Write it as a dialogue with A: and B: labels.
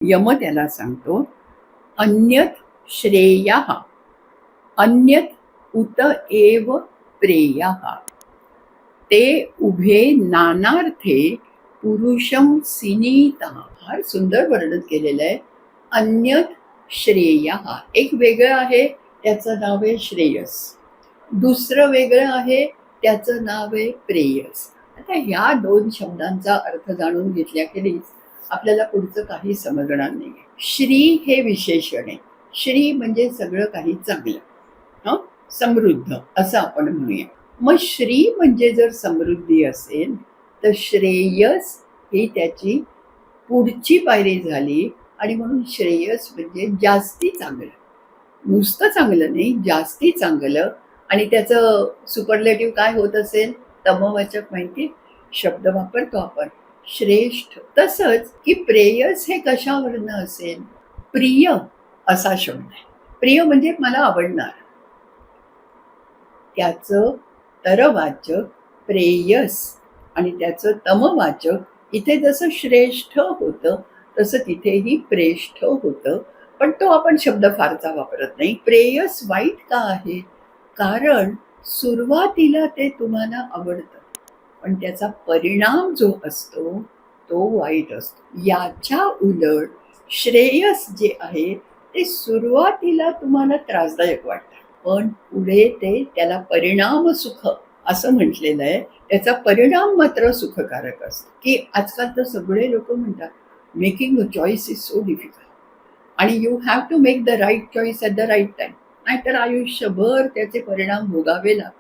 A: M त्याला सांगतो, अन्यत् श्रेयः, अन्यत् उत एव प्रेयः, ते उभे नानार्थे पुरुषम सिनीता. फार सुंदर वर्णन केलेलं आहे. अन्यत् श्रेयः, एक वेगळं आहे, त्याचं नाव आहे श्रेयस. दुसरं वेगळं आहे, त्याचं नाव आहे प्रेयस. आता ह्या दोन शब्दांचा अर्थ जाणून घेतल्याखेरीज आपल्याला पुढचं काही समजणार नाही. श्री हे विशेषण आहे. श्री म्हणजे सगळं काही चांगलं, हं, समृद्ध असं आपण म्हणूया. मग श्री म्हणजे जर समृद्धी असेल तर श्रेयस ही त्याची पुढची पायरी झाली. आणि म्हणून श्रेयस म्हणजे जास्ती चांगलं, नुसतं चांगलं नाही, जास्ती चांगलं. आणि त्याचं सुपरलेटिव्ह काय होत असेल? तमवाचक माहिती शब्द वापरतो आपण, श्रेष्ठ. तसंच की प्रेयस हे कशावरनं असेल? प्रिय असा शब्द आहे. प्रिय म्हणजे मला आवडणार, त्याचं तरवाचक प्रेयस आणि त्याचं तमवाचक इथे जसं श्रेष्ठ होतं तसं तिथेही प्रेष्ठ होतं. पण तो आपण शब्द फारसा वापरत नाही. प्रेयस वाईट का आहे? कारण सुरुवातीला ते तुम्हाला आवडतं, पण त्याचा परिणाम जो असतो तो वाईट असतो. याच्या उलट श्रेयस जे आहे ते सुरुवातीला तुम्हाला त्रासदायक वाटतं, पण पुढे ते त्याला परिणाम सुख असं म्हटलेलं आहे. त्याचा परिणाम मात्र सुखकारक असतो. की आजकाल तर सगळे लोक म्हणतात making a choice is so difficult आणि you have to make the right choice at the right time, नाहीतर आयुष्यभर त्याचे परिणाम भोगावे लागतात.